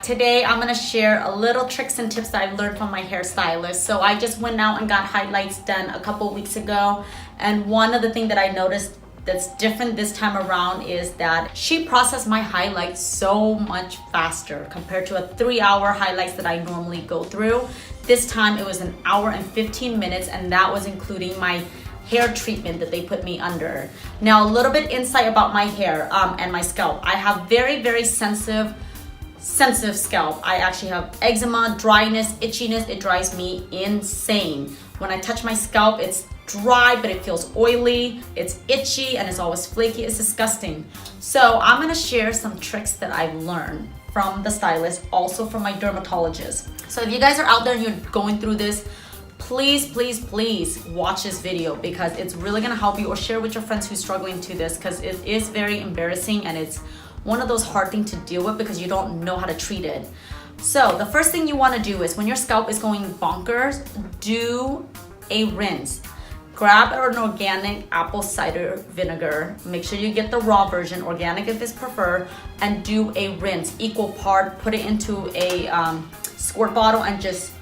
Today I'm gonna share a little tricks and tips that I've learned from my hairstylist. So I just went out and got highlights done a couple weeks ago, and one of the things that I noticed that's different this time around is that she processed my highlights so much faster compared to a 3-hour highlights that I normally go through. This time it was an hour and 15 minutes, and that was including my hair treatment that they put me under. Now a little bit insight about my hair and my scalp. I have very sensitive scalp. I actually have eczema, dryness, itchiness. It drives me insane. When I touch my scalp, it's dry, but it feels oily, it's itchy, and it's always flaky. It's disgusting. So I'm gonna share some tricks that I've learned from the stylist, also from my dermatologist. So if you guys are out there and you're going through this, please watch this video, because it's really gonna help you, or share with your friends who's struggling to this, because it is very embarrassing and it's one of those hard things to deal with because you don't know how to treat it. So the first thing you want to do is, when your scalp is going bonkers, do a rinse. Grab an organic apple cider vinegar. Make sure you get the raw version, organic if it's preferred, and do a rinse. Equal part, put it into a squirt bottle and just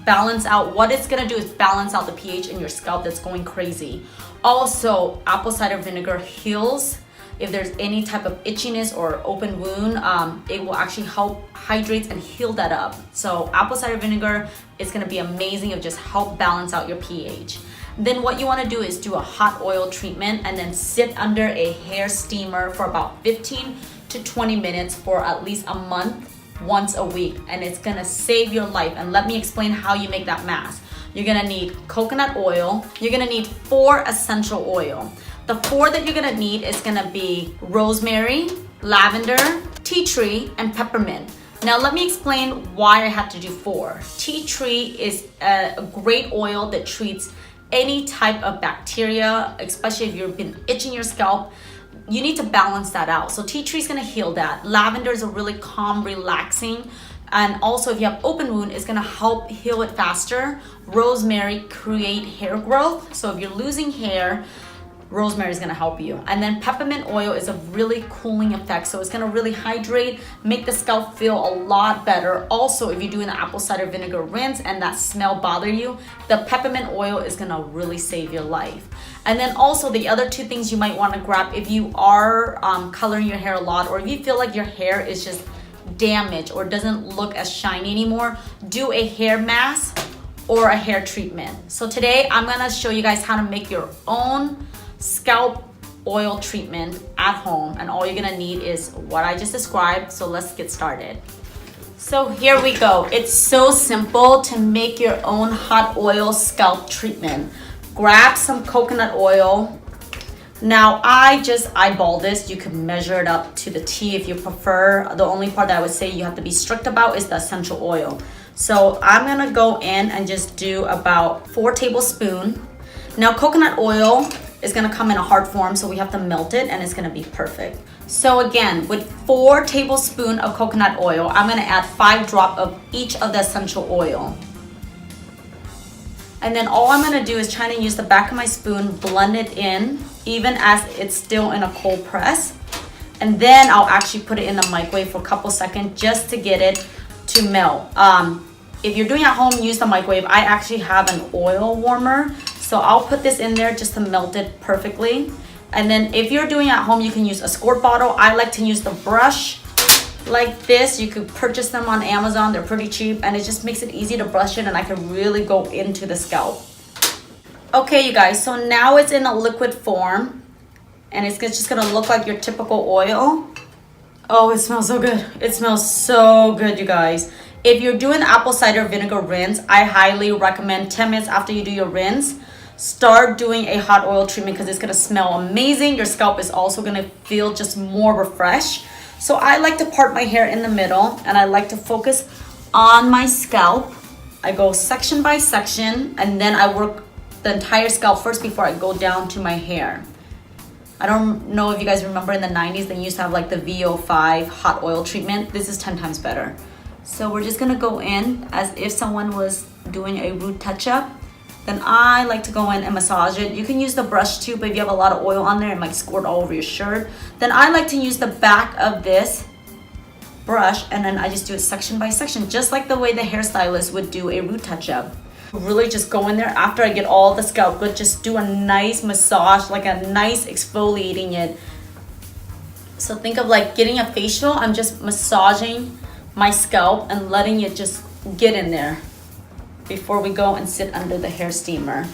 balance out. What it's gonna do is balance out the pH in your scalp that's going crazy. Also, apple cider vinegar heals. If there's any type of itchiness or open wound, it will actually help hydrate and heal that up. So apple cider vinegar is gonna be amazing. It'll just help balance out your pH. Then what you wanna do is do a hot oil treatment and then sit under a hair steamer for about 15 to 20 minutes for at least a month, once a week, and it's gonna save your life. And let me explain how you make that mask. You're gonna need coconut oil. You're gonna need 4 essential oil. The 4 that you're gonna need is gonna be rosemary, lavender, tea tree, and peppermint. Now let me explain why I have to do 4. Tea tree is a great oil that treats any type of bacteria, especially if you've been itching your scalp. You need to balance that out. So tea tree is gonna heal that. Lavender is a really calm, relaxing. And also if you have open wound, it's gonna help heal it faster. Rosemary create hair growth. So if you're losing hair, rosemary is gonna help you. And then peppermint oil is a really cooling effect. So it's gonna really hydrate, make the scalp feel a lot better. Also, if you're doing the apple cider vinegar rinse and that smell bother you, the peppermint oil is gonna really save your life. And then also the other 2 things you might wanna grab if you are coloring your hair a lot, or if you feel like your hair is just damaged or doesn't look as shiny anymore, do a hair mask or a hair treatment. So today I'm gonna show you guys how to make your own scalp oil treatment at home, and all you're gonna need is what I just described. So let's get started. So here we go. It's so simple to make your own hot oil scalp treatment. Grab some coconut oil. Now I just eyeball this. You can measure it up to the T if you prefer. The only part that I would say you have to be strict about is the essential oil. So I'm gonna go in and just do about 4 tablespoons. Now coconut oil is gonna come in a hard form, so we have to melt it, and it's gonna be perfect. So again, with 4 tablespoons of coconut oil, I'm gonna add 5 drops of each of the essential oil. And then all I'm gonna do is try to use the back of my spoon, blend it in, even as it's still in a cold press. And then I'll actually put it in the microwave for a couple seconds just to get it to melt. If you're doing it at home, use the microwave. I actually have an oil warmer, so I'll put this in there just to melt it perfectly. And then if you're doing it at home, you can use a squirt bottle. I like to use the brush like this. You could purchase them on Amazon. They're pretty cheap, and it just makes it easy to brush it, and I can really go into the scalp. Okay, you guys, so now it's in a liquid form, and it's just gonna look like your typical oil. Oh, it smells so good. It smells so good, you guys. If you're doing the apple cider vinegar rinse, I highly recommend 10 minutes after you do your rinse, start doing a hot oil treatment, because it's gonna smell amazing. Your scalp is also gonna feel just more refreshed. So I like to part my hair in the middle, and I like to focus on my scalp. I go section by section, and then I work the entire scalp first before I go down to my hair. I don't know if you guys remember in the 90s, they used to have like the VO5 hot oil treatment. This is 10 times better. So we're just gonna go in as if someone was doing a root touch-up. Then I like to go in and massage it. You can use the brush too, but if you have a lot of oil on there, it might squirt all over your shirt. Then I like to use the back of this brush, and then I just do it section by section, just like the way the hairstylist would do a root touch-up. Really just go in there after I get all the scalp good, just do a nice massage, like a nice exfoliating it. So think of like getting a facial. I'm just massaging my scalp and letting it just get in there before we go and sit under the hair steamer.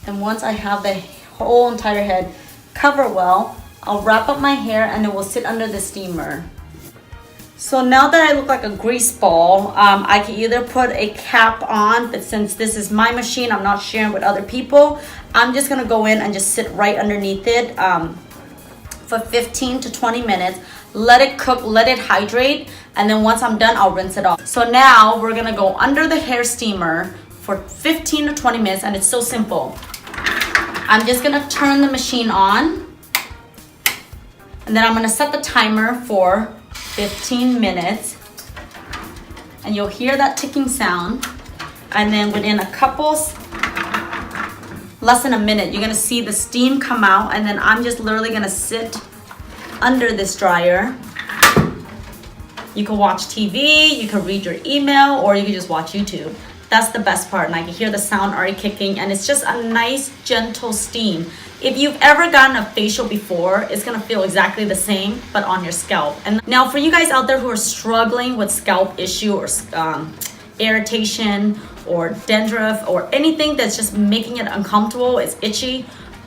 And once I have the whole entire head covered well, I'll wrap up my hair and it will sit under the steamer. So now that I look like a grease ball, I can either put a cap on, but since this is my machine, I'm not sharing with other people. I'm just gonna go in and just sit right underneath it for 15 to 20 minutes. Let it cook, let it hydrate, and then once I'm done, I'll rinse it off. So now we're gonna go under the hair steamer for 15 to 20 minutes, and it's so simple. I'm just gonna turn the machine on, and then I'm gonna set the timer for 15 minutes, and you'll hear that ticking sound, and then within less than a minute, you're gonna see the steam come out, and then I'm just literally gonna sit under this dryer. You can watch TV, you can read your email, or you can just watch YouTube. That's the best part, and I can hear the sound already kicking, and it's just a nice gentle steam. If you've ever gotten a facial before, it's gonna feel exactly the same, but on your scalp. And now for you guys out there who are struggling with scalp issue or irritation or dandruff or anything that's just making it uncomfortable, it's itchy,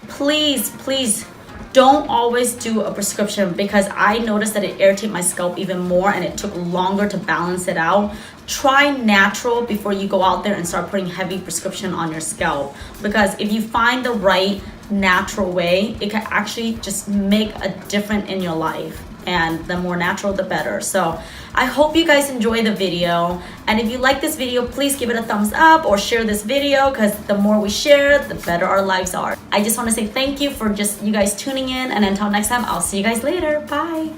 please don't always do a prescription, because I noticed that it irritated my scalp even more and it took longer to balance it out. Try natural before you go out there and start putting heavy prescription on your scalp, because if you find the right natural way, it can actually just make a difference in your life, and the more natural the better. So I hope you guys enjoy the video, and if you like this video, please give it a thumbs up or share this video, because the more we share, the better our lives are. I just want to say thank you for just you guys tuning in, and until next time, I'll see you guys later. Bye.